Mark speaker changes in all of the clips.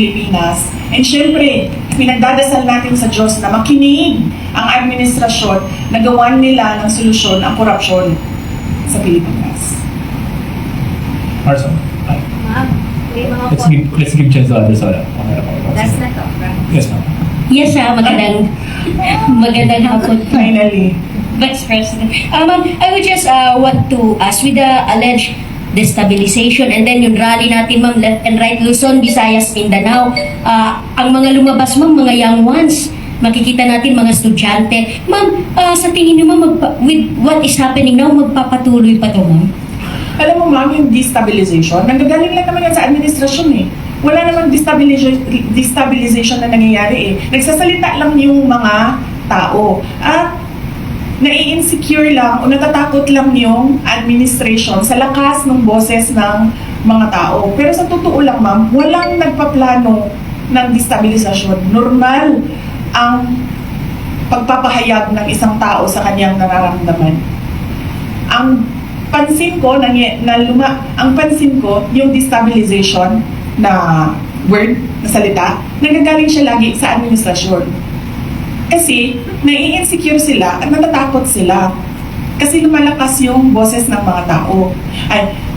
Speaker 1: Pilipinas. And syempre, pinagdadasal natin sa Diyos na makinig ang administrasyon na gawan nila ng solusyon ang korupsyon sa Pilipinas.
Speaker 2: Marson,
Speaker 3: Ma'am, may mga
Speaker 2: let's give chance to others.
Speaker 3: That's not all, right?
Speaker 2: Yes, ma'am.
Speaker 4: Yes, magandang hapon.
Speaker 1: Finally,
Speaker 4: Vice President. Ma'am, I would just want to ask with the alleged destabilization and then yung rally natin, ma'am, left and right, Luzon, Visayas, Mindanao, ang mga lumabas, ma'am, mga young ones, makikita natin mga estudyante. Ma'am, sa tingin niyo, ma'am, with what is happening now, magpapatuloy pa to, ma'am?
Speaker 1: alam mo ma'am, yung destabilization, nanggagaling lang naman yan sa administrasyon eh. Wala namang destabilization na nangyayari eh. Nagsasalita lang yung mga tao. At nai-insecure lang o natatakot lang yung administration sa lakas ng boses ng mga tao. Pero sa totoo lang ma'am, walang nagpaplano ng destabilisasyon. Normal ang pagpapahayag ng isang tao sa kanyang nararamdaman. Ang pansin ko yung destabilization na word, na salita, nagagaling siya lagi sa administrasyon. Kasi nai-insecure sila at natatakot sila. Kasi lumalakas yung boses ng mga tao.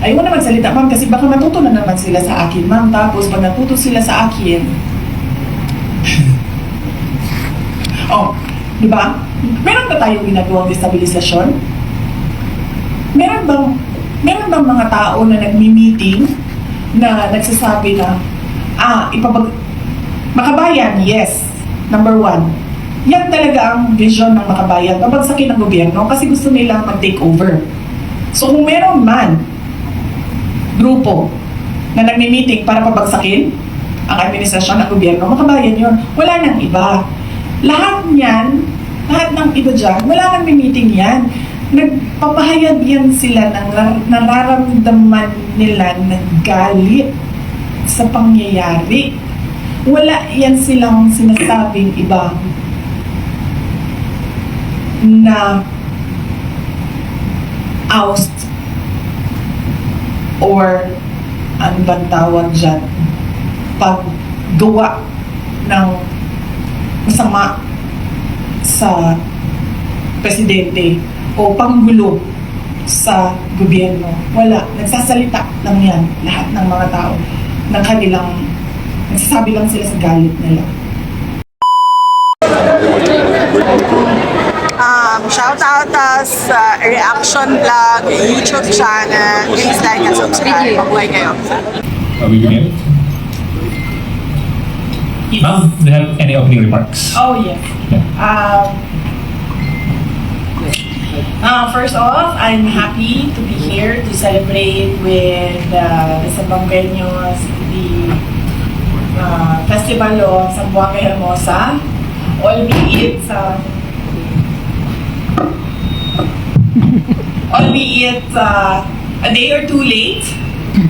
Speaker 1: Ayaw na magsalita, ma'am, kasi baka matuto na naman sila sa akin, ma'am. Tapos pag natuto sila sa akin, di ba? Meron ba tayong ginagawang destabilisasyon? Meron bang mga tao na nagmi-meeting na nagsasabi na, Makabayan, yes, number 1. Yan talaga ang vision ng Makabayan, babagsakin ng gobyerno kasi gusto nilang mag-take over. So kung meron man grupo na nagmi-meeting para pabagsakin ang administrasyon ng gobyerno, Makabayan yun. Wala nang iba. Lahat ng iba dyan, wala nang meeting yan. Nagpapahayag yan sila ng nararamdaman nila ng galit sa pangyayari. Wala yan silang sinasabing iba na oust or ano bang tawag dyan, paggawa ng masama sa presidente o panggulo sa gobyerno. Wala. Nagsasalita lang yan lahat ng mga tao ng kanilang, nagsasabi lang sila sa galit nila.
Speaker 5: Shout out us Reaction Vlog, YouTube channel. Please like and subscribe. Mabuhay kayo.
Speaker 2: Are we begin? Ma'am, do you have any opening remarks?
Speaker 1: Oh, yes. First off, I'm happy to be here to celebrate with the Zamboangueños, the Festival of Zamboanga Hermosa, albeit a day or two late,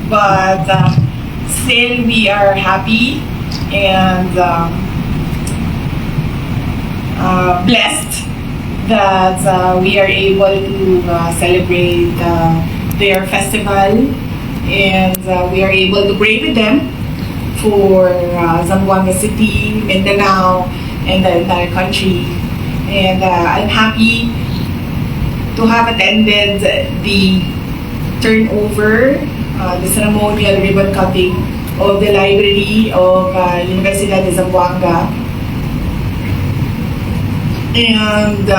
Speaker 1: but still we are happy and blessed that we are able to celebrate their festival, and we are able to pray with them for Zamboanga City, Mindanao, and the entire country. And I'm happy to have attended the turnover, the ceremonial ribbon cutting of the library of Universidad de Zamboanga, and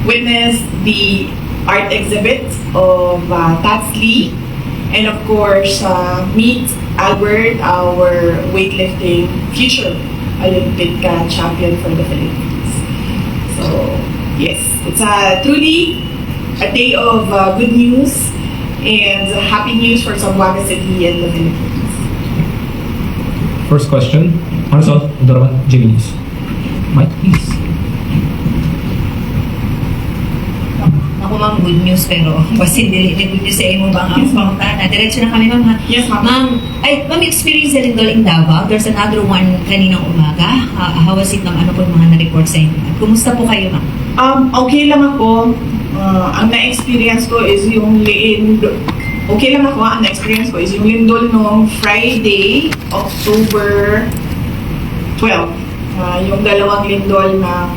Speaker 1: witness the art exhibit of Tats Lee, and of course meet Albert, our weightlifting future Olympic champion for the Philippines. So yes, it's truly a day of good news and happy news for Zamboanga City and the Philippines.
Speaker 2: First question, Marcel Doraman, JB News. Mike, please.
Speaker 3: Ako ma'am, good news pero kasi dili good news sa imo bang ang pangutana. Diretso na kami ma'am ha.
Speaker 1: Yes, ma'am.
Speaker 3: Ma'am, experience na rin doon in Davao. There's another one kaninang umaga. How was it ma'am? Ano po yung mga na-report sa inyo? Kumusta po kayo ma'am?
Speaker 1: Okay lang ako. Ang na-experience ko is yung okay lang ako. Ang na-experience ko is yung lindol noong Friday, October 12. Yung dalawang lindol na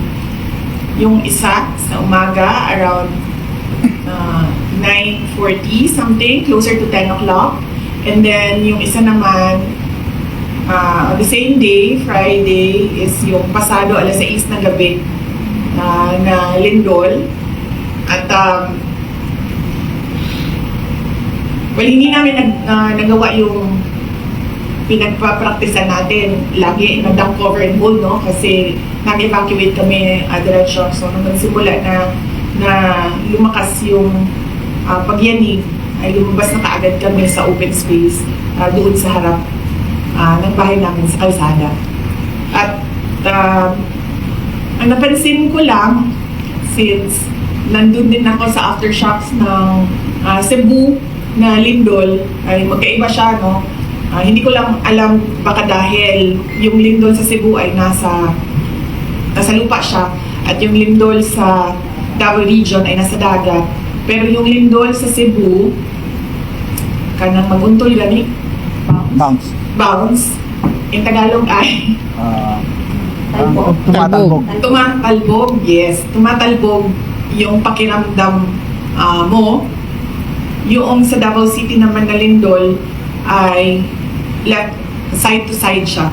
Speaker 1: yung isa sa umaga around 9:40 something, closer to 10 o'clock. And then yung isa naman, the same day, Friday, is yung pasado alas 6 ng gabi na lindol. At well, hindi namin nagawa yung pinagpa-practicean natin. Lagi nag-dump cover and hold, no? Kasi nag-evacuate kami diretsyo. So, nung nagsimula na lumakas yung pagyanig, ay lumabas na kaagad kami sa open space doon sa harap ng bahay namin sa kalsada. At ang napansin ko lang, since nandun din ako sa aftershocks ng Cebu na lindol, ay magkaiba siya, no? Hindi ko lang alam, baka dahil yung lindol sa Cebu ay nasa lupa siya at yung lindol sa Davao region ay nasa dagat. Pero yung lindol sa Cebu, kanang maguntol gani, bounce. In Tagalog ay
Speaker 5: Tumatalbog.
Speaker 1: tumatalbog, yes. Tumatalbog yung pakiramdam mo. Yung sa Davao City naman na lindol ay left side to side siya.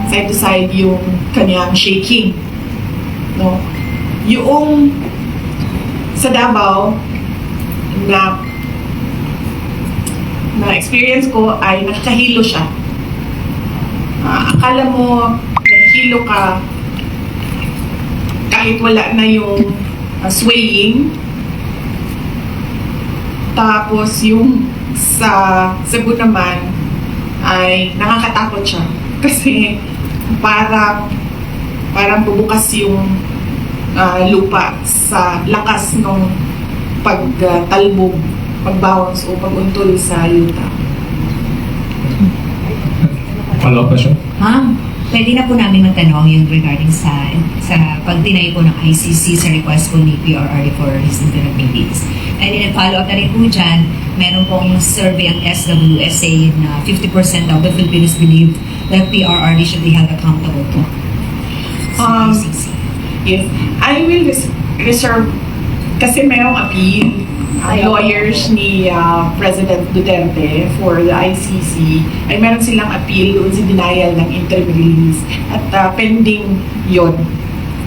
Speaker 1: Side to side yung kanyang shaking. No? Yung sa Davao na experience ko ay nakakahilo siya. Akala mo nahihilo ka kahit wala na yung swaying. Tapos yung sa Cebu naman ay nakakatakot siya kasi parang bubukas yung lupa sa lakas ng pagtalbog, pag-bounce o pag-untol sa yuta.
Speaker 2: Follow-up question?
Speaker 3: Ma'am, pwede na po namin magtanong yung regarding sa pag-deny po ng ICC sa request po ni PRRD for his interim meetings. And then follow up na rin po dyan, meron pong survey ang SWS saying na 50% of the Filipinos believe that PRRD should be held accountable po sa ICC.
Speaker 1: Yes, I will reserve kasi mayroong appeal lawyers ni President Duterte for the ICC ay meron silang appeal doon sa denial ng interim release at pending yon.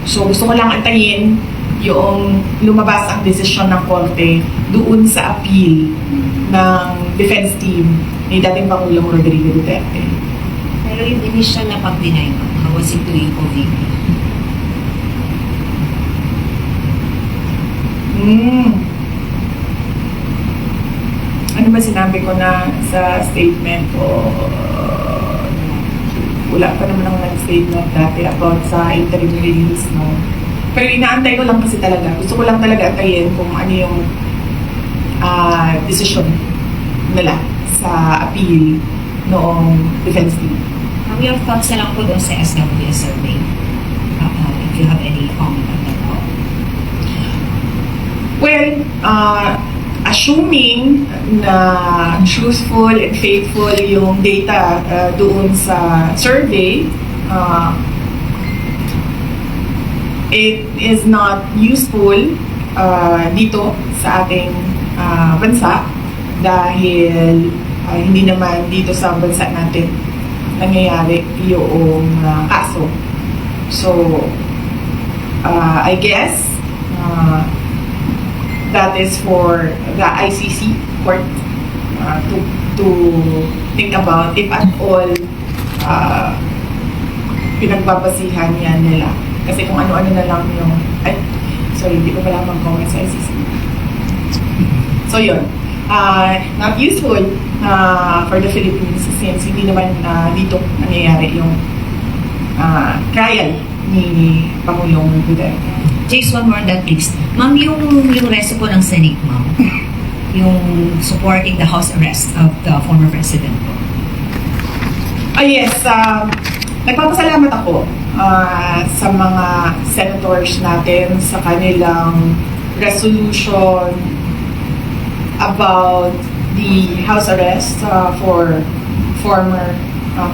Speaker 1: So gusto ko lang antayin yung lumabas ang desisyon ng korte doon sa appeal ng defense team ni dating Pangulong Rodrigo Duterte.
Speaker 3: Pero yung initial na pag-deny mo, how was it doing COVID?
Speaker 1: Ano ba sinabi ko na sa statement ko? Wala pa naman ako nag-statement dati about sa interim release, no? Pero inaantay ko lang kasi talaga. Gusto ko lang talaga antayin kung ano yung decision nila sa appeal noong defense team.
Speaker 3: Your thoughts na lang po doon sa SWS survey? If you have any comment on that po.
Speaker 1: Well, assuming na truthful and faithful yung data doon sa survey, it is not useful dito sa ating bansa dahil hindi naman dito sa bansa natin nangyayari yung kaso. So, I guess that is for the ICC court to think about if at all pinagbabasihan yan nila. Kasi kung ano-ano na lang yung... hindi ko pala mag-comment sa ICC. So yun. Not useful for the Philippines since hindi naman dito nangyayari yung trial ni Pangulong Duterte.
Speaker 3: Jace, one more on that please. Ma'am, yung reso po ng Senate, ma'am, yung supporting the house arrest of the former president po.
Speaker 1: Yes. Nagpapasalamat ako sa mga senators natin sa kanilang resolution about the house arrest for former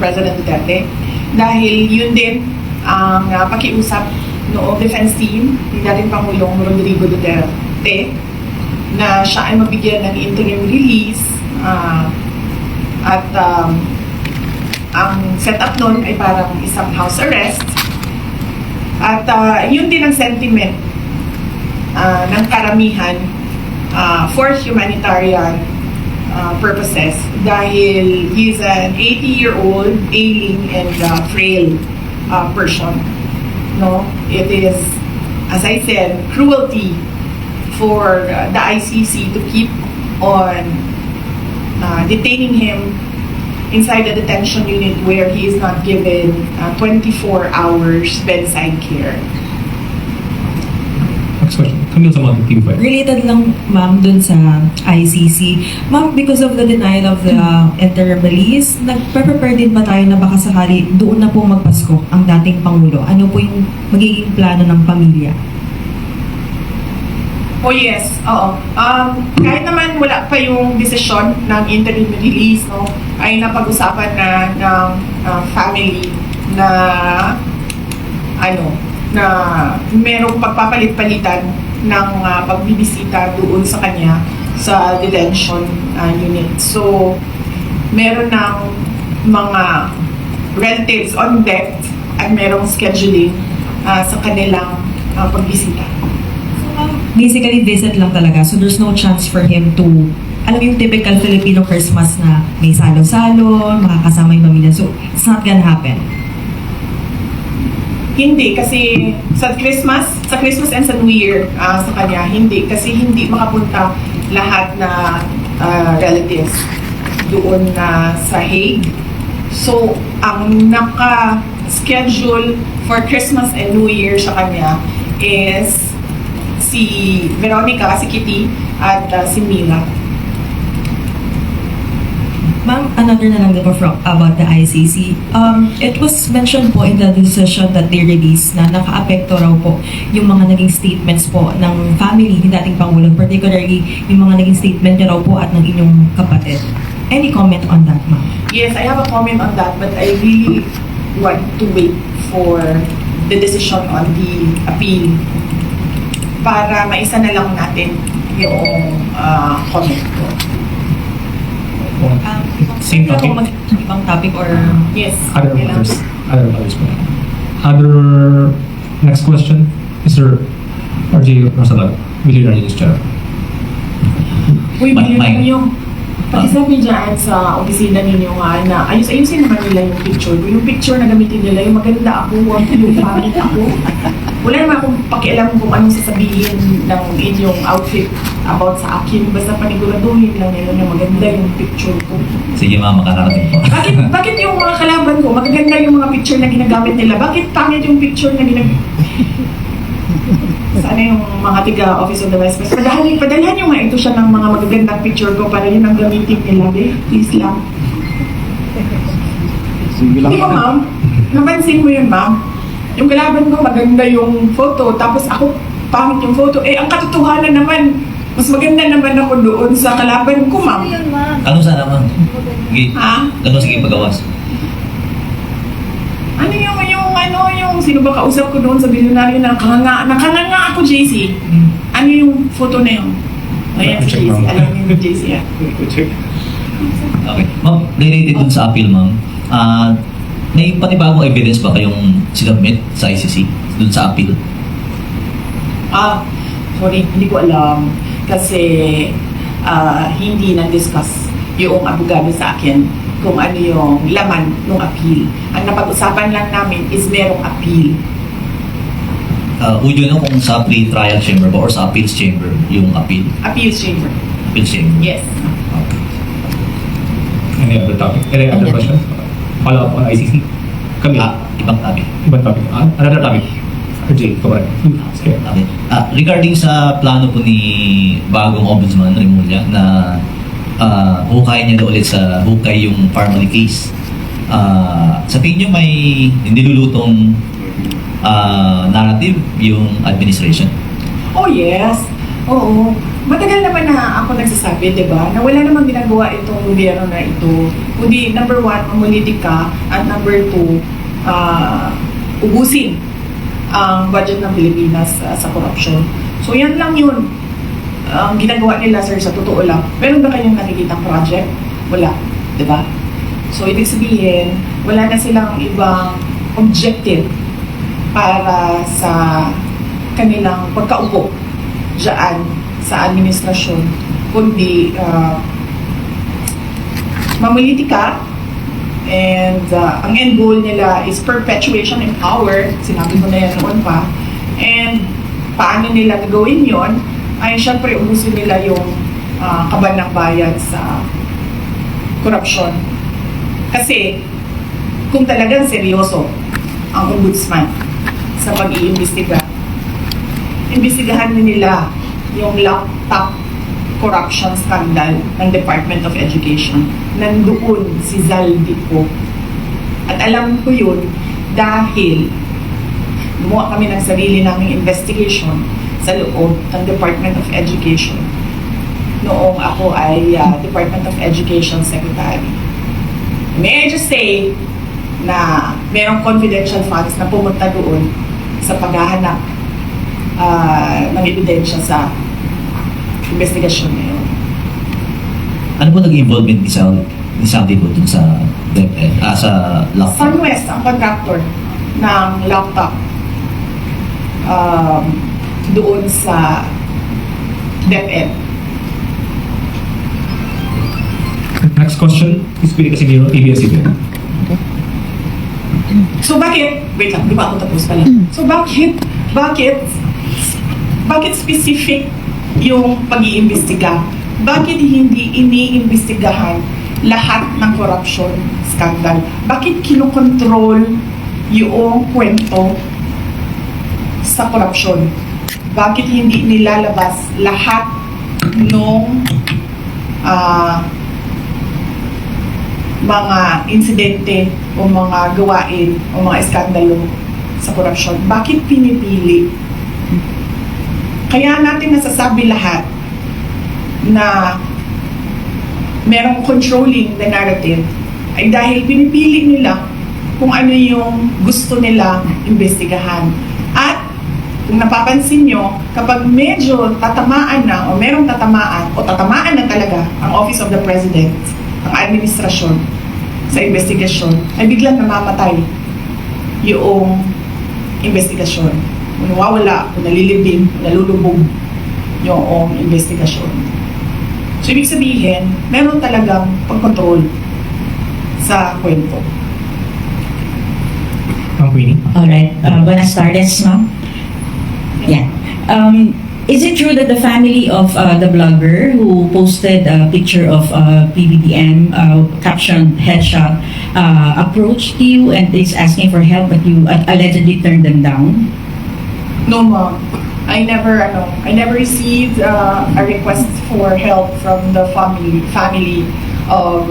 Speaker 1: President Duterte. Dahil yun din ang pakiusap noong defense team ni dating Pangulong Rodrigo Duterte na siya ay mabigyan ng interim release at ang setup nun ay parang isang house arrest at yun din ang sentiment ng karamihan for humanitarian purposes dahil he's an 80-year-old ailing and frail person. No, it is, as I said, cruelty for the ICC to keep on detaining him inside the detention unit where he is not given 24 hours bedside care.
Speaker 2: Next question. Camille Zamag, TV5.
Speaker 6: Related lang, ma'am, dun sa ICC. Ma'am, because of the denial of the interim release, nagpe-prepare din ba tayo na baka sakali doon na po magpasko ang dating Pangulo? Ano po yung magiging plano ng pamilya?
Speaker 1: Oh yes, oo. Kahit naman wala pa yung desisyon ng interim release, no, ay napag-usapan na ng family na na merong pagpapalit-palitan ng pagbibisita doon sa kanya sa detention unit. So, meron ng mga relatives on deck at merong scheduling sa kanilang pagbisita.
Speaker 6: Basically, visit lang talaga. So there's no chance for him to, alam mo yung typical Filipino Christmas na may salo-salo, makakasama yung pamilya. So it's not gonna happen.
Speaker 1: Hindi, kasi sa Christmas and sa New Year sa kanya, hindi. Kasi hindi makapunta lahat na relatives doon sa Hague. So, ang naka-schedule for Christmas and New Year sa kanya is si Veronica, si Kitty, at si Mila.
Speaker 6: Ma'am, another na lang din po about the ICC. It was mentioned po in the decision that they released na naka-apekto raw po yung mga naging statements po ng family ni dating Pangulo, particularly yung mga naging statement niya raw po at ng inyong kapatid. Any comment on that, ma'am?
Speaker 1: Yes, I have a comment on that, but I really want to wait for the decision on the appeal para maisa na lang natin yung comment ko.
Speaker 2: Same topic.
Speaker 6: Ibang topic or...
Speaker 1: Yes.
Speaker 2: Other
Speaker 1: okay lang.
Speaker 2: matters. Other matters. Next question, Mr. RJ Rosalag, Millionaire News Channel.
Speaker 1: Uy,
Speaker 7: Mike.
Speaker 1: bilhin mo yung pakisabi dyan sa opisina ninyo na ayusin naman nila yung picture ko. Yung picture na gamitin nila, yung maganda ako, yung pangit ako. Wala naman akong pakialam kung anong sasabihin ng inyong outfit about sa akin. Basta paniguraduhin lang nila na maganda yung picture ko.
Speaker 7: Sige ma'am, makakarating po.
Speaker 1: Bakit yung mga kalaban ko, magaganda yung mga picture na ginagamit nila? Bakit pangit yung picture na ginagamit? Sana yung mga tiga-office of the Vice President. Padalhan yung ito siya ng mga magagandang picture ko para yun ang gamitin nila. Please lang. Hindi ko, ma'am. Napansin mo yun, ma'am. Yung kalaban ko, maganda yung photo. Tapos ako, pangit yung photo. Ang katotohanan naman, mas maganda naman ako doon sa kalaban ko, ma'am.
Speaker 7: Ano sana ma'am? Sige.
Speaker 1: Ha?
Speaker 7: Ano sige pagawas?
Speaker 1: Ano yung sino ba kausap ko doon sa bilyonaryo na nakanganga ako, JC? Ano yung photo na yun? Ayan si JC. Alam mo yung JC, ah.
Speaker 7: Okay. Ma'am, related dun sa appeal ma'am. May panibagong evidence ba kayong sinubmit sa ICC dun sa appeal?
Speaker 1: Sorry, hindi ko alam. Kasi hindi na-discuss yung abogado sa akin kung ano yung laman ng appeal. Ang napag-usapan lang namin is merong appeal.
Speaker 7: Would you know kung sa pre-trial chamber ba or sa appeals chamber yung appeal?
Speaker 1: Appeals chamber.
Speaker 7: Appeals chamber.
Speaker 1: Yes.
Speaker 7: Okay.
Speaker 2: Any other topic? Any other questions? Follow up on ICC? Camille,
Speaker 7: Ibang topic.
Speaker 2: ibang topic. Another topic. RJ, go ahead. Sige.
Speaker 7: Okay. Regarding sa plano po ni bagong ombudsman Remulla na hukay niya na ulit sa hukay yung Parmali case. Sa tingin niyo may nilulutong narrative yung administration?
Speaker 1: Oh yes. Oo. matagal naman na ako nagsasabi, di ba, na wala namang ginagawa itong gobyerno na ito. Kundi, number one, mamolitika, at number two, ubusin ang budget ng Pilipinas sa korupsyon. So yan lang yun ang ginagawa nila, sir, sa totoo lang. Meron ba kayong nakikitang project? Wala, di ba? So ibig sabihin, wala na silang ibang objective para sa kanilang pagkaupo dyan sa administrasyon, kundi mamolitika. And ang end goal nila is perpetuation in power. Sinabi ko na yan noon pa. And paano nila gagawin yon? Ay syempre ubusin nila yung kaban ng bayan sa korupsyon. Kasi kung talagang seryoso ang ombudsman sa pag-iimbestiga, imbestigahan nila yung laptop corruption scandal ng Department of Education. Nandoon si Zaldico. At alam ko yun dahil gumawa kami ng sarili naming investigation sa loob ng Department of Education noong ako ay Department of Education Secretary. May I just say na merong confidential funds na pumunta doon sa paghahanap ng ebidensya sa investigasyon na yun.
Speaker 7: Ano po naging involvement ni Sandy po dun sa DepEd, sa laptop?
Speaker 1: SunWest ang contractor ng laptop doon sa DepEd.
Speaker 2: Next question, please Pilika Casimiro, ABS-CBN.
Speaker 1: So bakit, wait lang, di ba ako tapos pala? So bakit specific yung pag-iimbestiga? Bakit hindi iniimbestigahan lahat ng corruption scandal? Bakit kinokontrol yung kwento sa corruption? Bakit hindi nilalabas lahat nung mga insidente o mga gawain o mga eskandalo sa korupsyon? Bakit pinipili? Kaya natin nasasabi lahat na merong controlling the narrative ay dahil pinipili nila kung ano yung gusto nila imbestigahan. At kung napapansin nyo, kapag medyo tatamaan na o merong tatamaan na talaga ang Office of the President, ang administrasyon sa investigasyon, ay biglang namamatay yung investigasyon. Kung nawawala, kung nalilibing, kung nalulubog yung investigasyon. So, ibig sabihin, meron talagang pag-control sa kwento.
Speaker 2: Ma'am Queenie.
Speaker 8: Alright, buenas tardes, ma'am. Yeah. Is it true that the family of the blogger who posted a picture of PBBM captioned headshot approached you and is asking for help, but you allegedly turned them down?
Speaker 1: No, ma'am. I never received a request for help from the family of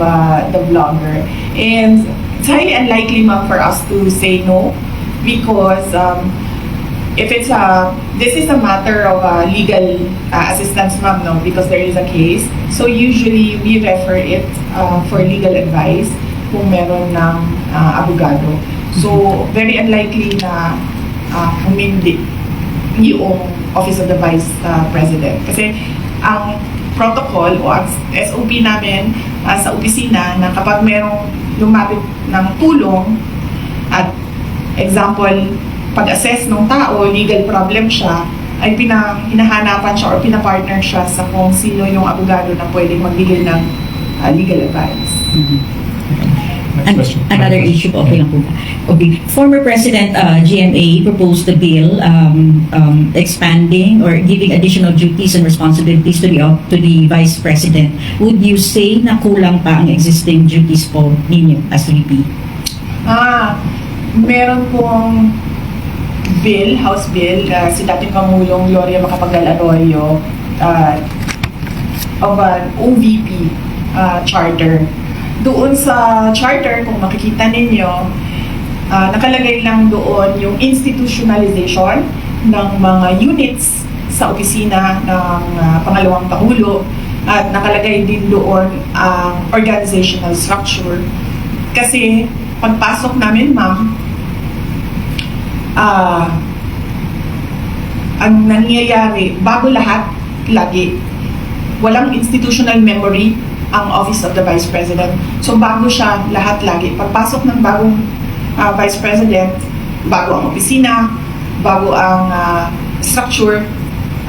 Speaker 1: the blogger. And it's highly unlikely, ma'am, for us to say no, because if it's this is a matter of legal assistance, ma'am, no, because there is a case. So usually we refer it for legal advice kung meron ng abogado. So very unlikely na humindi yung Office of the Vice President. Kasi ang protocol o ang SOP namin sa opisina na kapag merong lumapit ng tulong at example, pag-assess ng tao, legal problem siya, ay hinahanapan siya or pinapartner siya sa kung sino yung abogado na pwedeng magbigay ng legal advice.
Speaker 2: Next question.
Speaker 8: Another issue po, okay lang po. Okay. Former President GMA proposed the bill expanding or giving additional duties and responsibilities to the Vice President. Would you say na kulang pa ang existing duties po ninyo as VP?
Speaker 1: Meron pong bill, House Bill, si dating Pangulong Gloria Macapagal-Arroyo of an OVP charter. Doon sa charter, kung makikita ninyo, nakalagay lang doon yung institutionalization ng mga units sa opisina ng pangalawang Pangulo at nakalagay din doon ang organizational structure. Kasi pagpasok namin, ma'am, ang nangyayari, bago lahat, lagi, walang institutional memory ang Office of the Vice President. So bago siya lahat lagi. Pagpasok ng bagong Vice President, bago ang opisina, bago ang structure,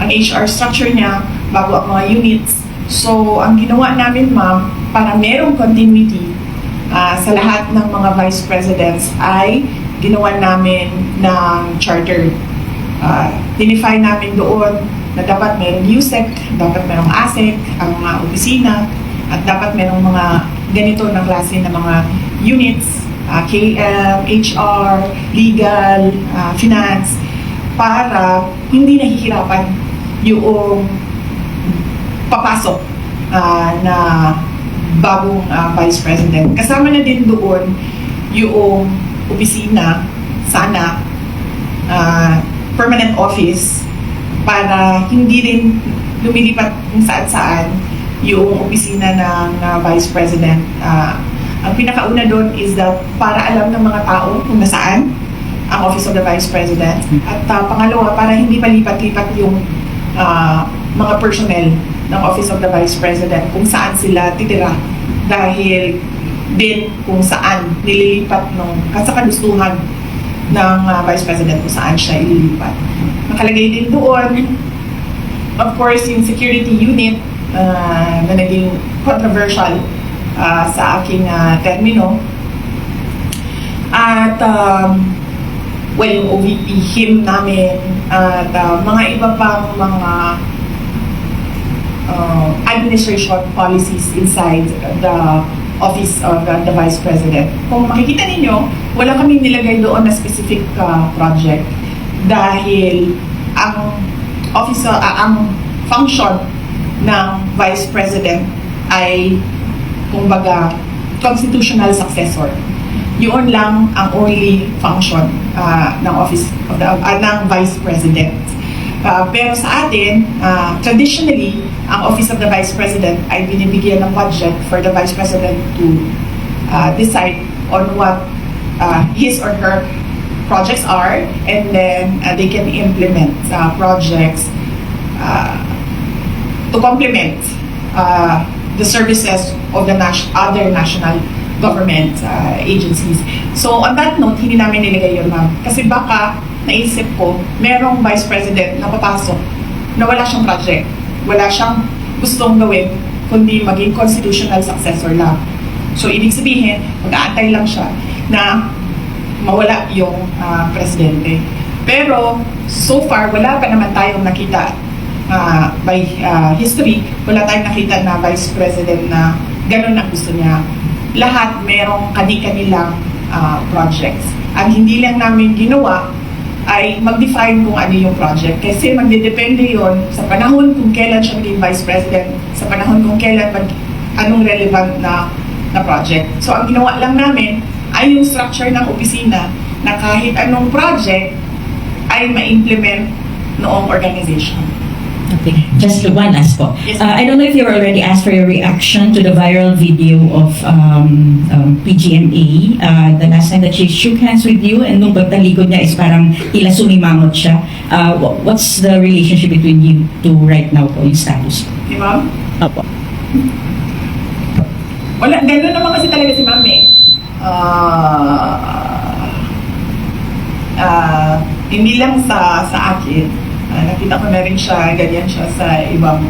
Speaker 1: ang HR structure niya, bago ang mga units. So ang ginawa namin, ma'am, para merong continuity sa lahat ng mga Vice Presidents ay ginawa namin ng charter. Dinify namin doon na dapat mayroong USEC, dapat mayroong ASEC, ang mga opisina, at dapat mayroong mga ganito na klase na mga units, KM, HR, legal, finance, para hindi nahihirapan yung papasok na bagong Vice President. Kasama na din doon yung opisina, sana, permanent office, para hindi rin lumilipat kung saan-saan yung opisina ng Vice President. Ang pinakauna doon is that para alam ng mga tao kung nasaan ang Office of the Vice President. At pangalawa, para hindi palipat-lipat yung mga personnel ng Office of the Vice President kung saan sila titira. Dahil din kung saan nililipat sa kagustuhan ng Vice President kung saan siya ililipat. Nakalagay din doon, of course, yung security unit na naging controversial sa aking termino. At well, yung OVP, him namin, at mga iba pang mga administration policies inside the Office of the Vice President. Kung makikita ninyo, wala kaming nilagay doon na specific project dahil ang ang function ng Vice President ay kumbaga constitutional successor. Yun lang ang only function ng Office of the ng Vice President. Pero sa atin, traditionally, ang Office of the Vice President ay binibigyan ng budget for the Vice President to decide on what his or her projects are, and then they can implement projects to complement the services of the other national government agencies. So on that note, hindi namin nilagay yun, ma'am. Kasi baka naisip ko, merong Vice President na papasok na wala siyang project, wala siyang gustong gawin, kundi maging constitutional successor lang. So ibig sabihin, mag-aantay lang siya na mawala yung presidente. Pero so far, wala pa naman tayong nakita by history, wala tayong nakita na Vice President na ganun ang gusto niya. Lahat merong kani-kanilang projects. Ang hindi lang namin ginawa ay mag-define kung ano yung project. Kasi magdedepende yon sa panahon kung kailan siya maging Vice President, sa panahon kung kailan anong relevant na project. So ang ginawa lang namin ay yung structure ng opisina na kahit anong project ay ma-implement noong organization.
Speaker 8: Okay, just one last po.
Speaker 1: Yes.
Speaker 8: I don't know if you already asked for your reaction to the viral video of PGMA. The last time that she shook hands with you and nung pagtalikod niya is parang tila sumimangot siya. What's the relationship between you two right now po, yung status?
Speaker 1: Di ma'am?
Speaker 8: Opo.
Speaker 1: Wala, gano'n naman kasi talaga si ma'am eh. Hindi lang sa akin. Nakita ko na rin siya, ganyan siya sa ibang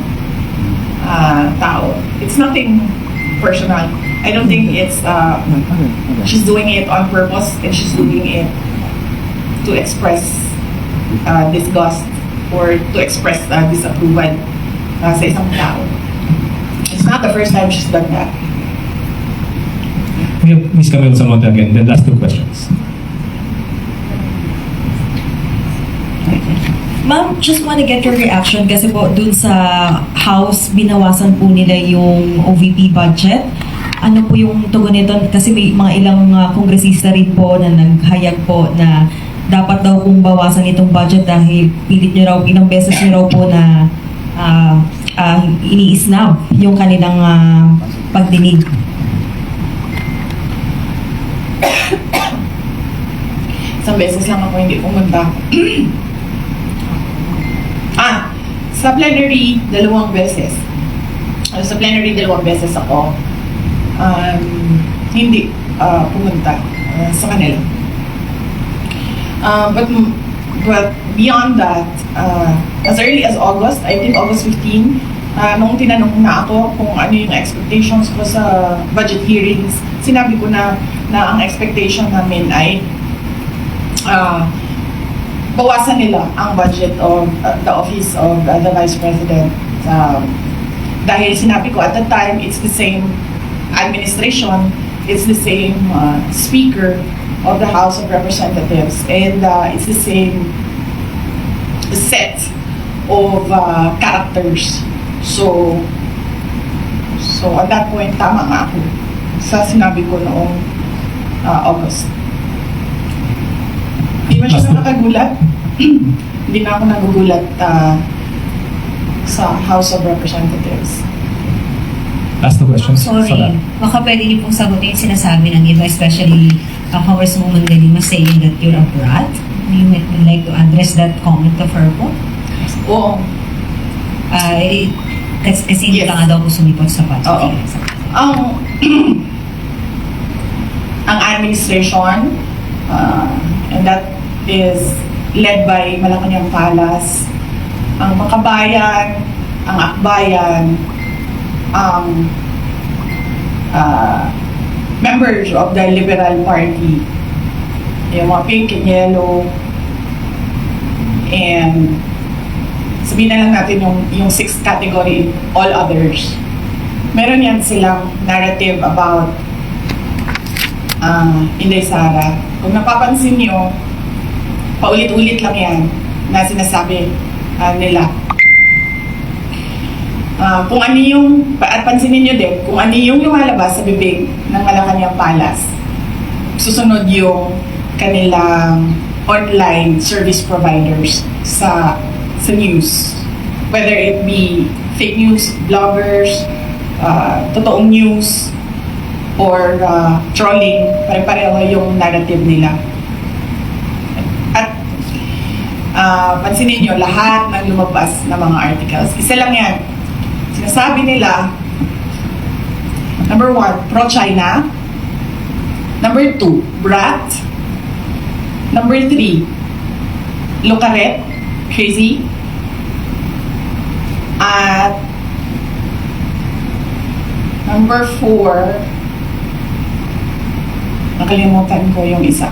Speaker 1: tao. It's nothing personal. I don't think it's, she's doing it on purpose and she's doing it to express disgust or to express disapproval sa isang tao. It's not the first time she's done that.
Speaker 2: We have Ms. Camille Samonte again, the last two questions.
Speaker 6: Ma'am, just want to get your reaction kasi po dun sa House, binawasan po nila yung OVP budget. Ano po yung tugon nito? Kasi may mga ilang kongresista rin po na naghayag po na dapat daw kung bawasan itong budget dahil pilit nyo raw, ilang beses nyo raw po na iniisnab yung kanilang pagdinig.
Speaker 1: Isang beses lang ako hindi pumunta. Sa plenary, 2 beses. Sa plenary, 2 beses ako hindi pumunta sa kanila. But beyond that, as early as August, I think August 15, nung tinanong na ako kung ano yung expectations ko sa budget hearings, sinabi ko na ang expectation namin ay bawasan nila ang budget of the office of the Vice President. Dahil sinabi ko at the time, it's the same administration, it's the same Speaker of the House of Representatives, and it's the same set of characters. So at that point, tama nga ako sa sinabi ko noong August. Hindi man siya nakakagulat. Hindi na ako nagugulat sa House of Representatives.
Speaker 2: Last two questions.
Speaker 3: Sorry, baka pwede niyo pong sagutin yung sinasabi ng iba, especially Congresswoman De Lima saying that you're a brat. You would like to address that comment of her po?
Speaker 1: Oo.
Speaker 3: Kasi hindi
Speaker 1: Yes.
Speaker 3: ka nga daw po sumipot sa budget.
Speaker 1: Oo. Ang administration, and that is led by Malacanang Palace, ang Makabayan, ang Akbayan, ang members of the Liberal Party, yung mga pink and yellow, and sabihin na lang natin yung sixth category, all others. Meron yan silang narrative about Inday Sara. Kung napapansin nyo, paulit-ulit lang yan na sinasabi nila. Kung ano yung, at pansinin nyo din, kung ano yung lumalabas sa bibig ng Malacanang Palace, susunod yung kanilang online service providers sa news. Whether it be fake news, bloggers, totoong news, or trolling, pare-pareho yung narrative nila. At pansinin nyo, lahat ng lumabas na mga articles, isa lang yan. Sinasabi nila, number 1, pro-China. Number 2, brat. Number 3, Lucaret, crazy. At number 4, nakalimutan ko yung isa.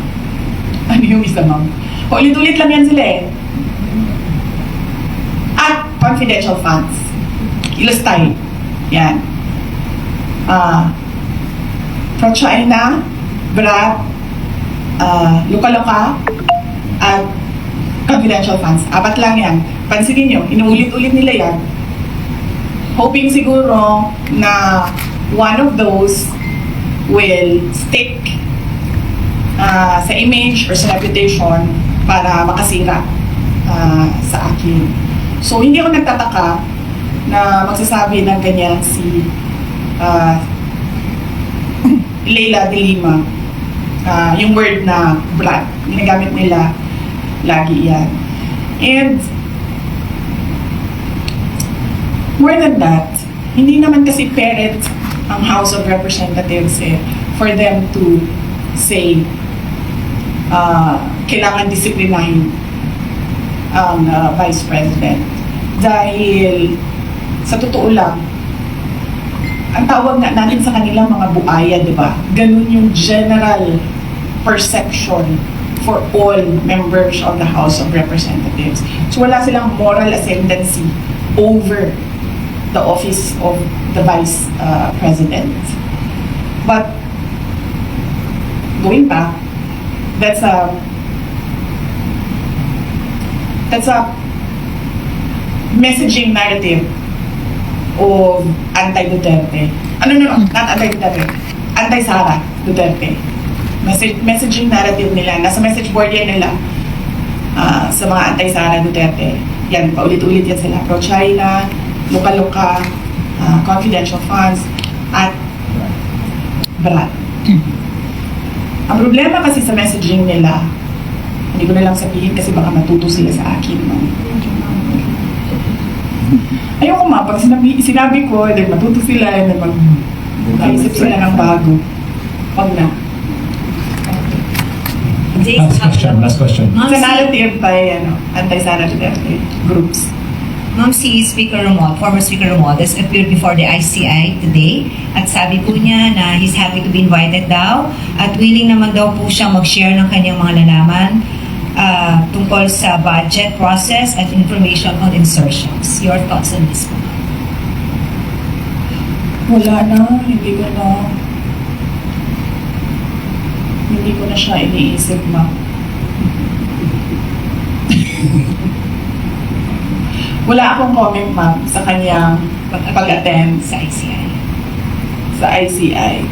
Speaker 1: Ano yung isa, ma'am? Ulit-ulit lang yan sila eh. At confidential funds. Ilustay. Yan. Pro-China, brat, luka-luka, at confidential funds. 4 lang yan. Pansinin nyo, inuulit-ulit nila yan. Hoping siguro na one of those will stick sa image or sa reputation para makasira sa akin. So, hindi ako nagtataka na magsasabi ng ganyan si Leila De Lima. Yung word na brat, ginagamit nila lagi yan. And more than that, hindi naman kasi parent ang House of Representatives for them to say kailangan disiplinahin ang Vice President. Dahil sa totoo lang, ang tawag nga natin sa kanila mga buaya, di ba? Ganun yung general perception for all members of the House of Representatives. So wala silang moral ascendancy over the office of the Vice President. But going back, that's a messaging narrative of anti-Duterte. No, not anti-Duterte. Anti-Sara Duterte. Messaging narrative nila. Nasa message board yan nila sa mga anti-Sara Duterte. Yan, paulit-ulit yan sila. Pro-China, Luka-Luka, confidential funds, at Barat. Ang problema kasi sa messaging nila, hindi ko na lang sabihin kasi baka matuto sila sa akin. No? Ayoko pag sinabi ko, then matuto sila, then mag-isip sila ng bago. Wag na.
Speaker 2: Last question.
Speaker 1: Sa narrative by anti-Sara Duterte groups.
Speaker 3: Ma'am, si Speaker Romuald, former Speaker Romuald, has appeared before the ICI today at sabi po niya na he's happy to be invited daw at willing naman daw po siyang mag-share ng kanyang mga nalaman tungkol sa budget process at information on insertions. Your thoughts on this po?
Speaker 1: Wala na, hindi ko na siya iniisip, ma'am. Wala akong comment, ma'am, sa kanyang pag-attend
Speaker 3: Sa ICI?
Speaker 1: sa ICI.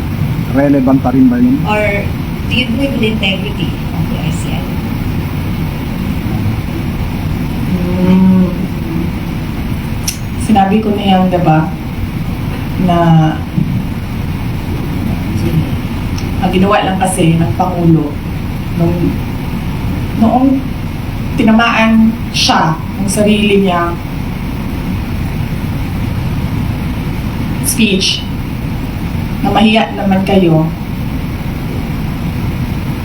Speaker 9: Relevant pa rin ba yun?
Speaker 3: Or do you believe in the integrity of the ICI?
Speaker 1: Sinabi ko na yan, diba, na ang ginawa lang kasi ng Pangulo noong tinamaan siya ng sarili niya speech na mahiya naman kayo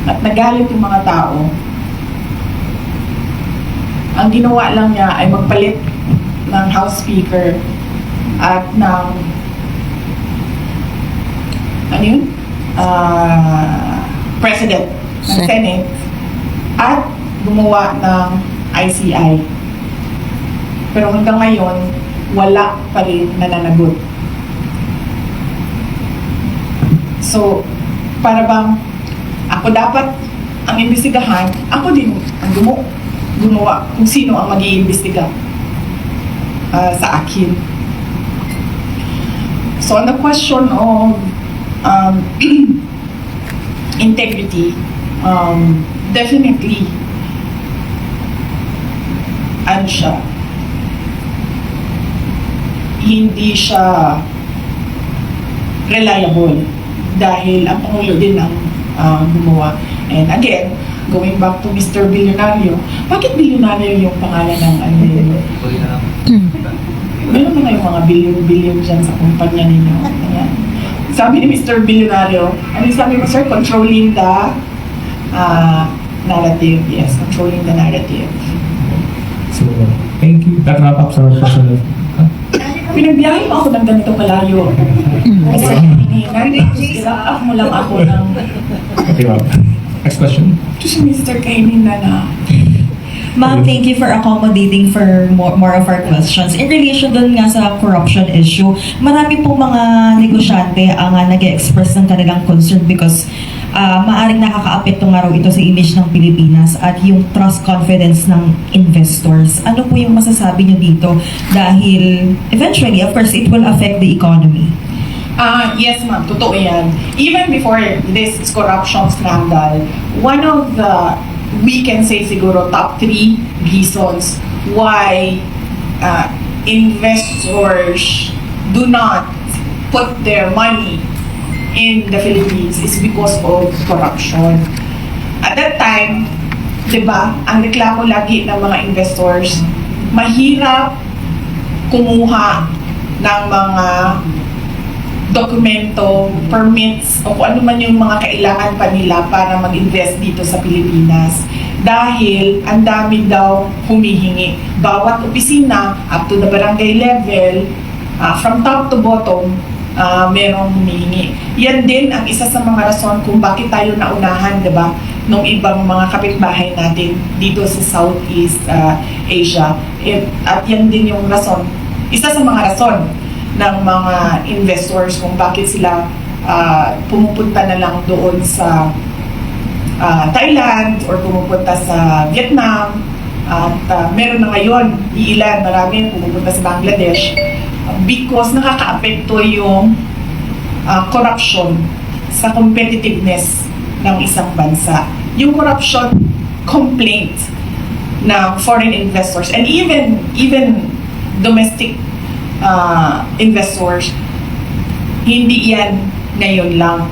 Speaker 1: at nagalit yung mga tao, ang ginawa lang niya ay magpalit ng House Speaker at ng President ng Senate at gumawa ng ICI. Pero hanggang ngayon, wala pa rin nananagot. So, para bang ako dapat ang imbestigahan, ako din ang gumawa kung sino ang mag-iimbestiga sa akin. So, on the question of integrity, definitely, hindi siya reliable dahil ang Pangulo din ang gumawa. And again, going back to Mr. Billionario, bakit Billionario yung pangalan ng meron na yung mga billion dyan sa kumpanya ninyo. Ayan. Sabi ni Mr. Billionario, sabi mo, sir? Controlling the narrative. Yes, controlling the narrative.
Speaker 2: So, thank you. That wrap up our session.
Speaker 1: Pinagbiyahe pa ako ng ganito kalayo. Kasi nag-up mo lang ako ng
Speaker 2: Okay, well, next question.
Speaker 1: ito si Mr. Kainin na
Speaker 6: Ma'am, thank you for accommodating for more of our questions. In relation dun nga sa corruption issue, marami pong mga negosyante ang nag-express ng kanilang concern because maaring nakakaapekto nga raw ito sa image ng Pilipinas at yung trust confidence ng investors. Ano po yung masasabi niyo dito? Dahil eventually, of course, it will affect the economy.
Speaker 1: Yes, ma'am. Totoo yan. Even before this corruption scandal, one of the, we can say siguro, top 3 reasons why investors do not put their money in the Philippines is because of corruption. At that time, di ba, ang reklamo lagi ng mga investors, mahirap kumuha ng mga dokumento, permits, o kung ano man yung mga kailangan pa nila para mag-invest dito sa Pilipinas. Dahil ang dami daw humihingi. Bawat opisina, up to the barangay level, from top to bottom, merong humihingi. Yan din ang isa sa mga rason kung bakit tayo naunahan, di ba, nung ibang mga kapitbahay natin dito sa Southeast Asia. At yan din yung rason, isa sa mga rason ng mga investors kung bakit sila pumupunta na lang doon sa Thailand or pumupunta sa Vietnam at meron na ngayon iilan, marami pumupunta sa Bangladesh because nakakaapekto yung corruption sa competitiveness ng isang bansa. Yung corruption complaint ng foreign investors and even domestic investors, hindi yan ngayon lang.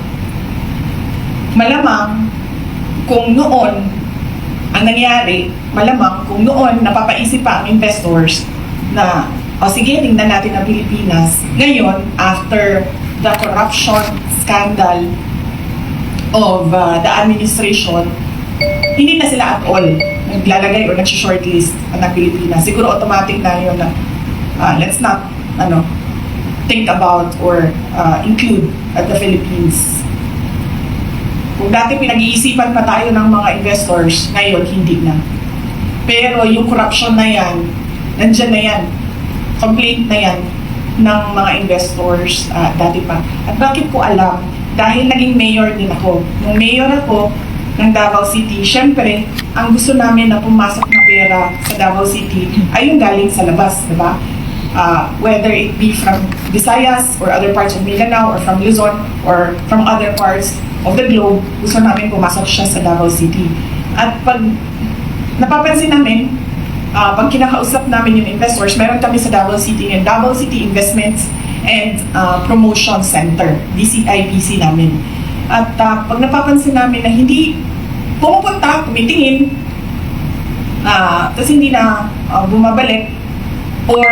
Speaker 1: Malamang kung noon ang nangyari, malamang kung noon napapaisip pa ang investors na o sige, tingnan natin ang Pilipinas. Ngayon, after the corruption scandal of the administration, hindi na sila at all naglalagay o nag-shortlist ang Pilipinas. Siguro automatic na yun na let's not think about or include the Philippines. Kung dati pinag-iisipan pa tayo ng mga investors, ngayon hindi na. Pero yung corruption na yan, nandyan na yan. Complaint na yan ng mga investors dati pa. At bakit ko alam? Dahil naging mayor din ako. Nung mayor ako ng Davao City, syempre, ang gusto namin na pumasok na pera sa Davao City ay yung galing sa labas, di ba? Whether it be from Visayas or other parts of Mindanao or from Luzon or from other parts of the globe, gusto namin pumasok siya sa Davao City. At pag napapansin namin, pag kinakausap namin yung investors, meron kami sa Davao City yung Davao City Investments and Promotion Center, DCIPC namin. At pag napapansin namin na hindi pumupunta, tumitingin, tapos hindi na bumabalik, or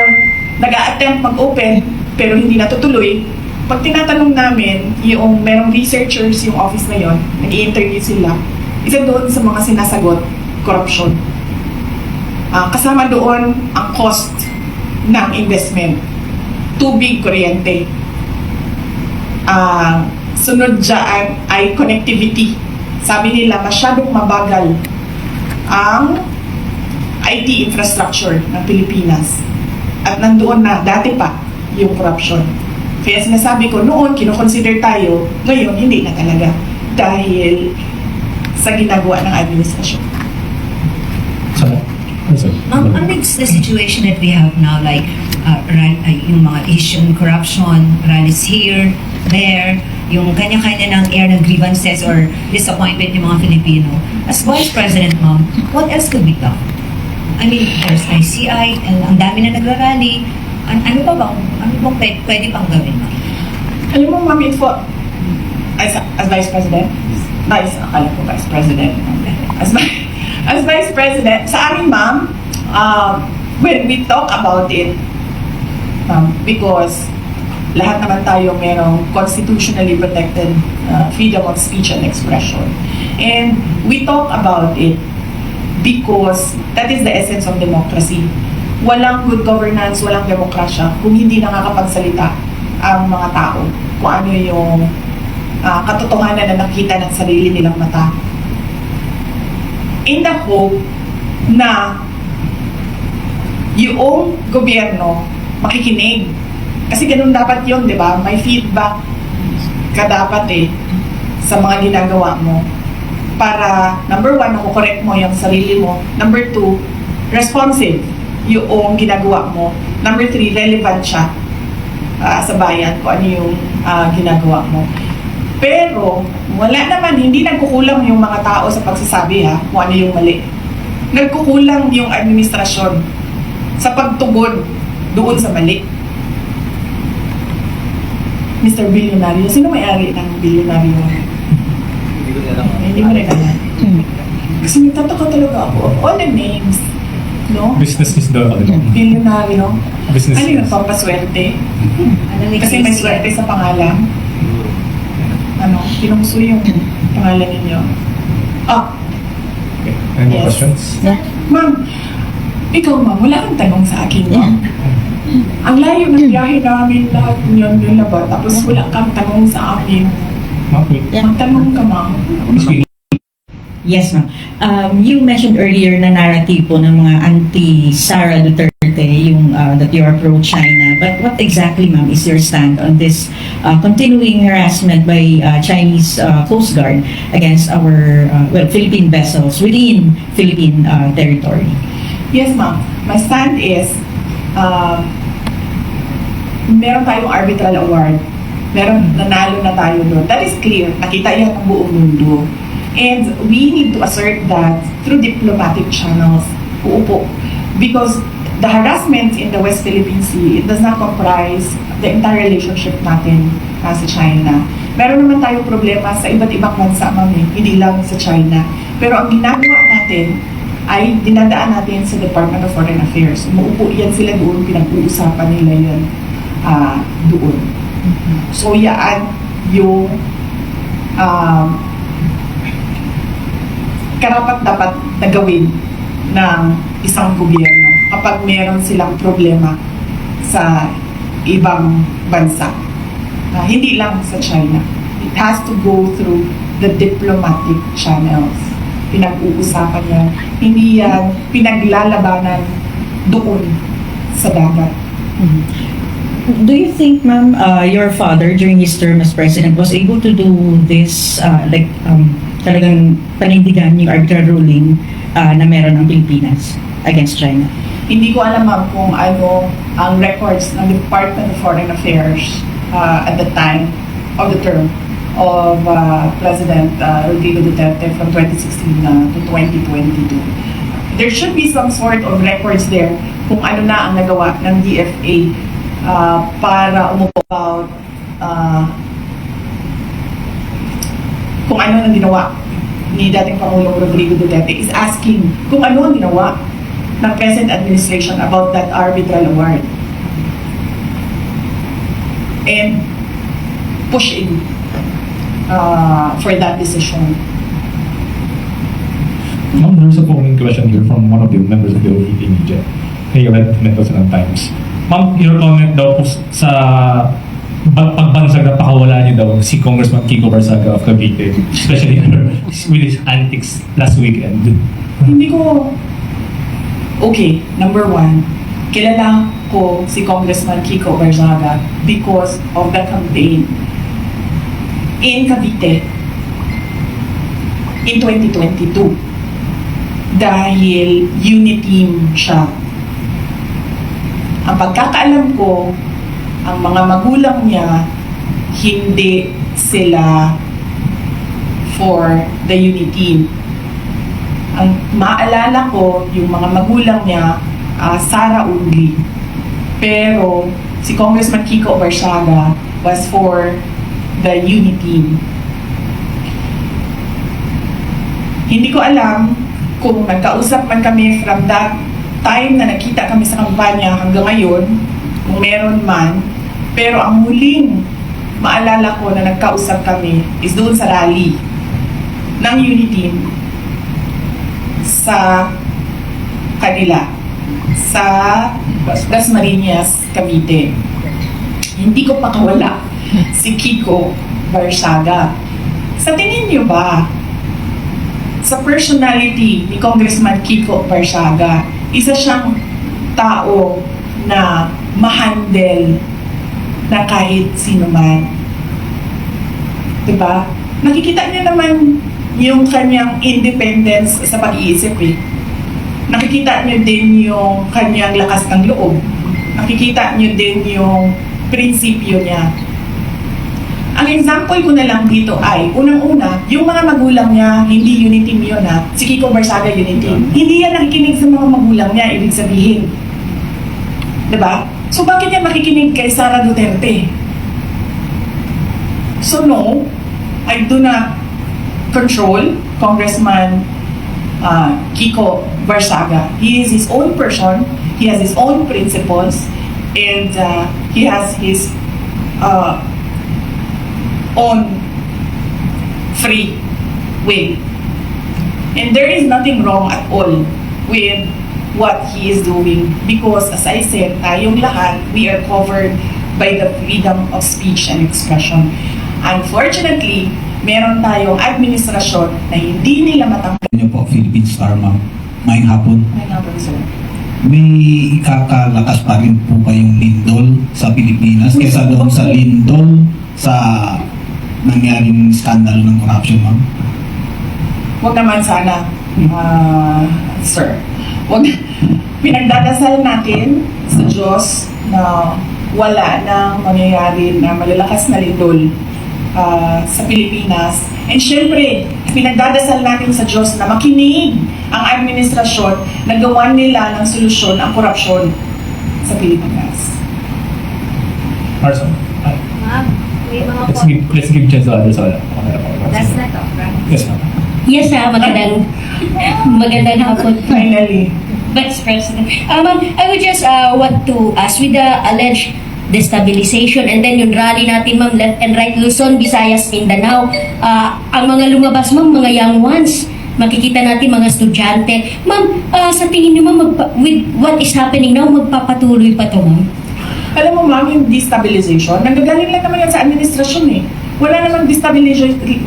Speaker 1: nag-a-attempt mag-open pero hindi natutuloy, pag tinatanong namin yung merong researchers yung office na yon, nag-i-interview sila, isa doon sa mga sinasagot, corruption. Kasama doon ang cost ng investment, tubig, kuryente. Sunod dyan ay connectivity. Sabi nila masyadong mabagal ang IT infrastructure ng Pilipinas. At nandoon na dati pa yung corruption. Kaya sinasabi ko, noon kinoconsider tayo, ngayon hindi na talaga. Dahil sa ginagawa ng administrasyon.
Speaker 3: Amidst the situation that we have now, like yung mga issue, corruption, rallies here, there, yung kanya-kanya ng air ng grievances or disappointment ng mga Filipino, as Vice President, ma'am, what else could be done? I mean, there's ICI, and ang dami na nagrarally. Ano bang pwede pang gawin, ma'am?
Speaker 1: Alam mo, ma'am, as Vice President, akala ko Vice President. As Vice President, sa amin, ma'am, when we talk about it, because lahat naman tayo merong constitutionally protected freedom of speech and expression. And we talk about it because that is the essence of democracy. Walang good governance, walang demokrasya kung hindi nakakapagsalita ang mga tao kung ano yung katotohanan na nakita ng sarili nilang mata. In the hope na yung gobyerno makikinig. Kasi ganun dapat yun, di ba? May feedback ka dapat sa mga ginagawa mo. Para, number one, nakukorek mo yung sarili mo. Number two, responsive yung ginagawa mo. Number three, relevant siya sa bayan kung ano yung ginagawa mo. Pero, wala naman, hindi nagkukulang yung mga tao sa pagsasabi kung ano yung mali. Nagkukulang yung administrasyon sa pagtugon doon sa mali. Mr. Billionario, sino may-ari ng Billionario? Hindi mo rin alam. Kasi nagtataka talaga ako. All the names, no?
Speaker 2: Business is the
Speaker 1: Billionario.
Speaker 2: Business.
Speaker 1: Ano yung pampaswerte? Kasi may swerte sa pangalan. Kinungso yung pangalan ninyo.
Speaker 2: Okay. Any more questions?
Speaker 1: Ma'am, ikaw ma'am, wala kang tanong sa akin, ma'am. Ang layo ng biyahe namin lahat yun ba? Tapos wala kang tanong sa akin.
Speaker 2: Ma'am, wait.
Speaker 1: Magtanong ka, ma'am.
Speaker 8: Yes, ma'am. You mentioned earlier na narrative po ng mga anti-Sara Duterte, yung that you are pro-China. But what exactly, ma'am, is your stand on this continuing harassment by Chinese Coast Guard against our Philippine vessels within Philippine territory?
Speaker 1: Yes, ma'am. My stand is, meron tayong arbitral award. Meron, nanalo na tayo doon. That is clear. Nakita yan ng buong mundo. And we need to assert that through diplomatic channels. uupo. Because the harassment in the West Philippine Sea, it does not comprise the entire relationship natin sa China. Meron naman tayong problema sa iba't ibang bansa, ma'am, hindi lang sa China. Pero ang ginagawa natin ay dinadaan natin sa Department of Foreign Affairs. Umuupo yan sila doon, pinag-uusapan nila yan doon. So, yan yung karapat-dapat na gawin ng isang gobyerno kapag meron silang problema sa ibang bansa. Hindi lang sa China. It has to go through the diplomatic channels. Pinag-uusapan yan. Hindi yan pinaglalabanan doon sa dagat.
Speaker 8: Do you think, ma'am, your father during his term as president was able to do this, talagang panindigan yung arbitral ruling na meron ng Pilipinas against China?
Speaker 1: Hindi ko alam, ma'am, kung ano ang records ng Department of Foreign Affairs at the time of the term of President Rodrigo Duterte from 2016 to 2022. There should be some sort of records there kung ano na ang nagawa ng DFA para umupo about kung ano ang ginawa ni dating Pangulong Rodrigo Duterte is asking kung ano ang ginawa ng present administration about that arbitral award and pushing for that decision.
Speaker 2: Ma'am, there's a following question here from one of the members of the OVP media. Hey, Red Mendoza ng Times. Ma'am, your comment daw po sa pagbansag na pakawala niyo daw si Congressman Kiko Barsaga of Cavite, especially with his antics last weekend.
Speaker 1: Hindi ko... Okay, number one, kilala ko si Congressman Kiko Barzaga because of the campaign in Cavite in 2022 dahil uniteam siya. Ang pagkakaalam ko, ang mga magulang niya, hindi sila for the uniteam. Ang maalala ko, yung mga magulang niya, Sara only. Pero si Congressman Kiko Barsaga was for the unity. Hindi ko alam kung nagkausap man kami from that time na nakita kami sa kampanya hanggang ngayon, kung meron man. Pero ang huling maalala ko na nagkausap kami is doon sa rally ng unity sa kanila, sa Dasmariñas, Cavite. Hindi ko pakawala si Kiko Barsaga. Sa tingin niyo ba, sa personality ni Congressman Kiko Barsaga, isa siyang tao na ma-handle na kahit sino man? Diba? Nakikita niyo naman yung kanyang independence sa pag-iisip eh. Nakikita niyo din yung kanyang lakas ng loob. Nakikita niyo din yung prinsipyo niya. Ang example ko na lang dito ay, unang-una, yung mga magulang niya, hindi unity yun ha. Si Kiko Barsaga unity. Hindi yan nakikinig sa mga magulang niya, ibig sabihin. Diba? So bakit yan makikinig kay Sara Duterte? So no, I do not control Congressman Kiko Barsaga. He is his own person, he has his own principles, and he has his own free will. And there is nothing wrong at all with what he is doing because, as I said, tayong lahat, we are covered by the freedom of speech and expression. Unfortunately, meron tayong administrasyon na hindi nila matanggal.
Speaker 10: Niyo po, Philippine Star, ma'am. Mayang hapon.
Speaker 1: Mayang hapon, sir.
Speaker 10: May ikakalakas pa rin po kayong lindol sa Pilipinas kaysa doon sa lindol sa nangyaring skandalo ng corruption, ma'am?
Speaker 1: Huwag naman sana, sir. Huwag. Pinagdadasal natin sa Diyos na wala nang mangyayari na malalakas na lindol sa Pilipinas. And syempre, pinagdadasal natin sa Diyos na makinig ang administrasyon na gawan nila ng solusyon ang korupsyon sa Pilipinas.
Speaker 2: Marson.
Speaker 3: Ma'am, may mga
Speaker 2: Let's give chance to others.
Speaker 3: Last na to, right?
Speaker 2: Yes, ma'am.
Speaker 4: Yes, magandang hapon.
Speaker 1: Finally.
Speaker 4: Vice President. Ma'am, I would just want to ask, with the alleged destabilization and then yung rally natin, ma'am, left and right, Luzon, Visayas, Mindanao, ang mga lumabas, ma'am, mga young ones, makikita natin mga estudyante. Ma'am, sa tingin niyo, ma'am, with what is happening now, magpapatuloy pa to, ma'am?
Speaker 1: Alam mo, ma'am, yung destabilization, nanggagaling lang naman yan sa administrasyon eh. Wala namang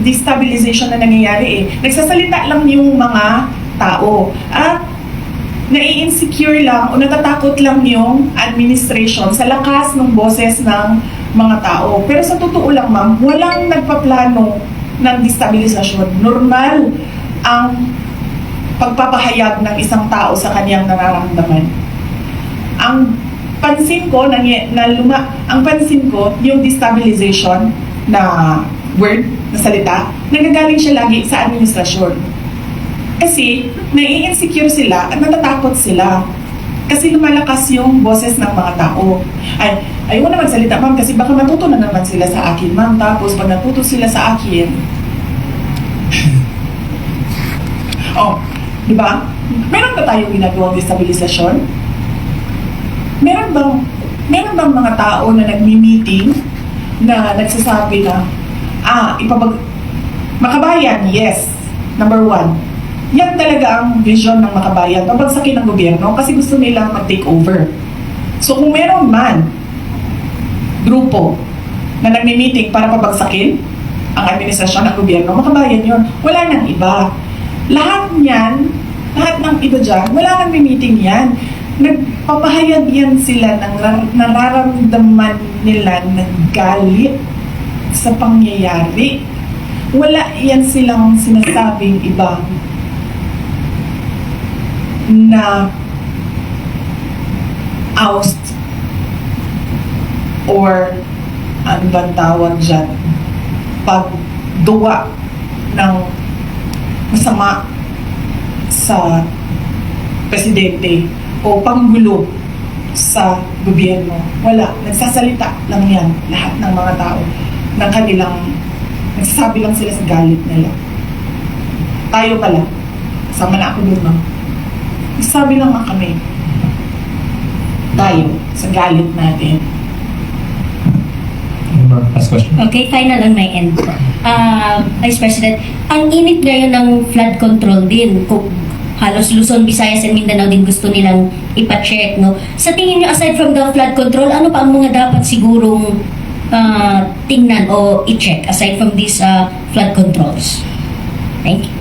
Speaker 1: destabilization na nangyayari eh. Nagsasalita lang yung mga tao. At nai-insecure lang o natatakot lang yung administration sa lakas ng boses ng mga tao. Pero sa totoo lang, ma'am, walang nagpaplano ng destabilisasyon. Normal ang pagpapahayag ng isang tao sa kanyang nararamdaman. Ang pansin ko yung destabilization na word, na salita, nanggagaling siya lagi sa administrasyon. Kasi nai-insecure sila at natatakot sila. Kasi lumalakas yung boses ng mga tao. Ayoko na magsalita, ma'am, kasi baka matuto na naman sila sa akin, ma'am. Tapos pag natuto sila sa akin, di ba? Meron ba tayong ginagawang destabilisasyon? Meron bang mga tao na nagmi-meeting na nagsasabi na, Makabayan, yes, number 1. Yan talaga ang vision ng Makabayan, pabagsakin ng gobyerno kasi gusto nilang mag-take over. So kung meron man grupo na nagmi-meeting para pabagsakin ang administrasyon ng gobyerno, Makabayan yun. Wala nang iba. Lahat ng iba dyan, wala nang meeting yan. Nagpapahayag yan sila ng nararamdaman nila ng galit sa pangyayari. Wala yan silang sinasabing iba na oust or ano bang tawag dyan, pagduwa ng masama sa presidente o panggulo sa gobyerno. Wala. Nagsasalita lang yan lahat ng mga tao ng kanilang, nagsasabi lang sila sa galit nila. Tayo pala, sama na ako dun, ma'am. Nagsasabi lang kami tayo sa galit natin.
Speaker 2: Last question.
Speaker 4: Okay, final on my end. Vice President, ang init ngayon ng flood control din. Kung halos Luzon, Visayas, and Mindanao din gusto nilang ipa-check, no? Sa tingin niyo, aside from the flood control, ano pa ang mga dapat sigurong tingnan o i-check aside from these flood controls? Thank you.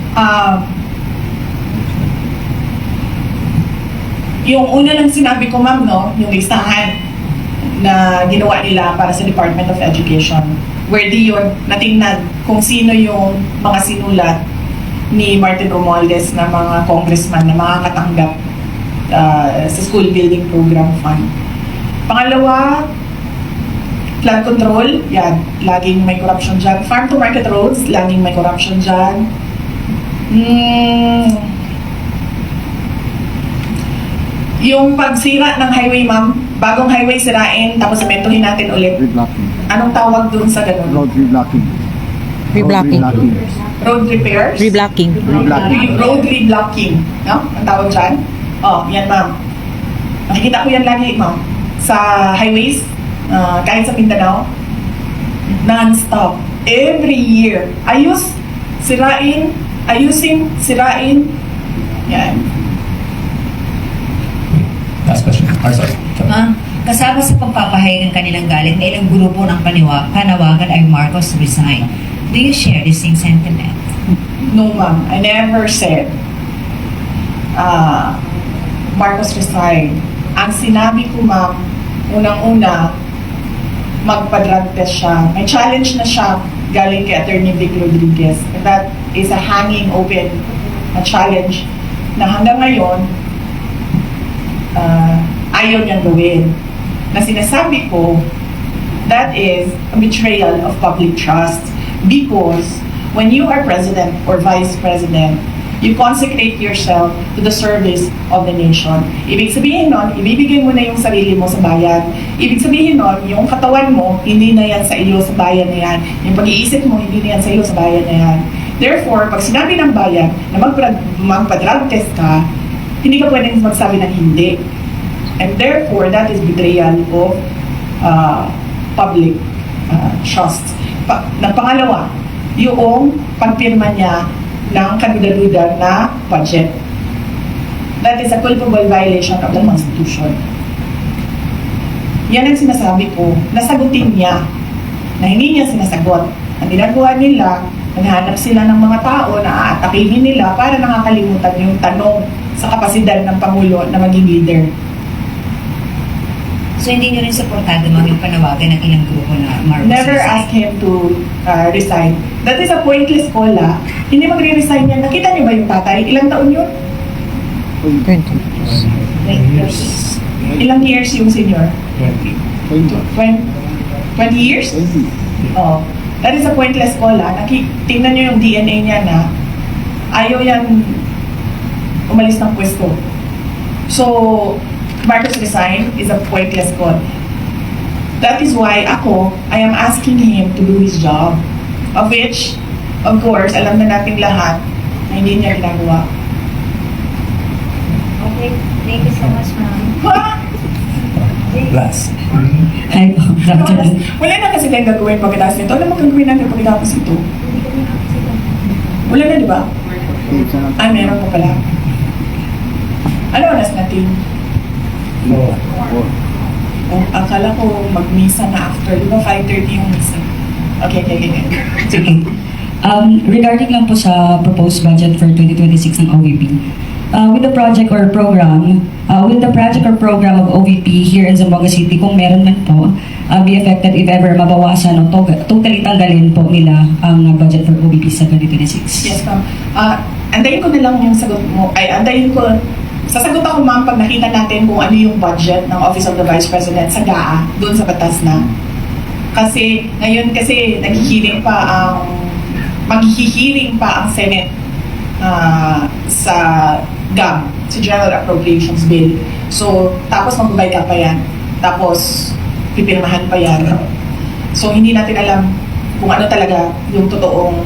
Speaker 1: Yung una lang sinabi ko, ma'am, no, yung listahan na ginawa nila para sa Department of Education. Where di yun, natingnan kung sino yung mga sinulat ni Martin Romualdez na mga congressman na makakatanggap sa School Building Program Fund. Pangalawa, flood control, yan, laging may corruption dyan. Farm to market roads, laging may corruption dyan. Yung pagsira ng highway, ma'am, bagong highway sirain, tapos sementohin natin ulit.
Speaker 9: Reblocking.
Speaker 1: Anong tawag dun sa ganun?
Speaker 9: Road reblocking.
Speaker 11: Reblocking.
Speaker 1: Road repairs?
Speaker 11: Reblocking.
Speaker 1: Road reblocking. No? Ang tawag dyan? Yan, ma'am. Nakikita ko yan lagi, ma'am. Sa highways, kahit sa Mindanao, non-stop. Every year. Ayusin, sirain. Yan.
Speaker 2: Last question. Sorry.
Speaker 3: Kasama sa pagpapahayag ng kanilang galit na ilang grupo ng panawagan ay Marcos resign. Do you share the same sentiment?
Speaker 1: No, ma'am. I never said Marcos resign. Ang sinabi ko, ma'am, unang-una, magpa-drug test siya. May challenge na siya galing kay Attorney Vic Rodriguez. And that is a hanging open challenge na hanggang ngayon, ayaw niyang gawin. Na sinasabi ko, that is a betrayal of public trust. Because when you are president or vice president, you consecrate yourself to the service of the nation. Ibig sabihin nun, ibibigay mo na yung sarili mo sa bayan. Ibig sabihin nun, yung katawan mo, hindi na yan sa iyo sa bayan na yan. Yung pag-iisip mo, hindi na yan sa iyo sa bayan na yan. Therefore, pag sinabi ng bayan na magpa-drug test ka, hindi ka pwedeng magsabi ng hindi. And therefore, that is betrayal of public trust. Pangalawa, yung pagpirma niya ng kaduda-duda na budget. That is a culpable violation of the Constitution. Yan ang sinasabi ko, nasagutin niya, na hindi niya sinasagot. Ang ginagawa nila, naghahanap sila ng mga tao na aatakihin nila para nakakalimutan yung tanong sa kapasidad ng Pangulo na maging leader.
Speaker 3: So hindi nyo rin supportado ma'am yung panawagan ng ilang grupo na Marcos
Speaker 1: Never
Speaker 3: resign?
Speaker 1: ask him to resign. That is a pointless call, ah. Hindi magre-resign yan. Nakita niyo ba yung tatay? Ilang taon yun?
Speaker 3: 20 years.
Speaker 1: Ilang years yung senior?
Speaker 2: 20.
Speaker 1: 20 years? Oh. That is a pointless call, ah. Tingnan niyo yung DNA niya na ayaw yan umalis ng pwesto. So, Marcos resign is a pointless call. That is why I am asking him to do his job. Of which, of course, alam na nating lahat na hindi niya ginagawa.
Speaker 3: Okay, thank you so much ma'am.
Speaker 1: Ha?
Speaker 2: Last.
Speaker 8: Hi po, good afternoon.
Speaker 1: Wala na kasi tayong gagawin pagkatapos nito. Ano magagawin natin pagkatapos ito? Wala na, di ba? Ah, meron pa pala. Ano oras natin? Oh, akala ko mag-misa na after. Di ba 5:30 yung misa? Okay.
Speaker 8: Sige. Regarding lang po sa proposed budget for 2026 ng OVP, with the project or program of OVP here in Zamboanga City, kung meron man po, be affected if ever mabawasan o totally tanggalin po nila ang budget for OVP sa 2026.
Speaker 1: Yes, ma'am. Andayin ko na lang yung sagot mo. Sasagot ako, ma'am, pag nakita natin kung ano yung budget ng Office of the Vice President sa GAA, doon sa batas na. Kasi, ngayon maghihiring pa ang Senate sa GAB, sa General Appropriations Bill. So, tapos magbabay ka pa yan. Tapos, pipirmahan pa yan. So, hindi natin alam kung ano talaga yung totoong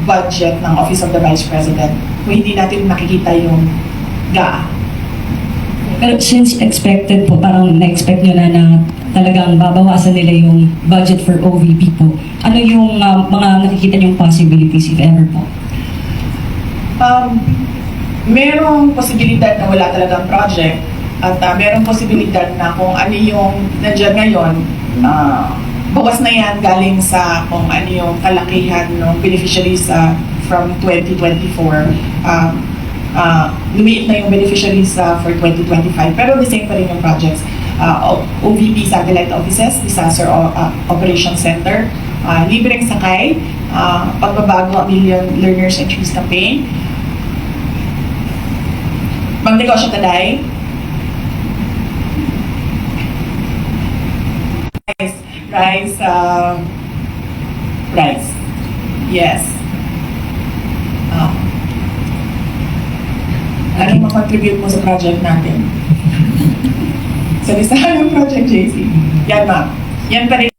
Speaker 1: budget ng Office of the Vice President. Kung hindi natin makikita yung GAA.
Speaker 8: Pero since expected po, parang na-expect nyo na talagang babawasan nila yung budget for OVP po, ano yung mga nakikita nyong possibilities if ever po?
Speaker 1: Merong posibilidad na wala talagang project at merong posibilidad na kung ano yung nandiyan ngayon, bawas na yan galing sa kung ano yung kalakihan ng beneficiaries from 2024. Lumiit na yung beneficiaries for 2025, pero the same pa rin yung projects. OVP Satellite Offices, Disaster Operations Center, libreng sakay, pagbabago ang Million Learners and Trees Campaign, magnegosyo taday, rice, yes. Anong makontribute mo sa project natin? Sa listahan ng project, JC. Yan, ma'am. Yan pa rin.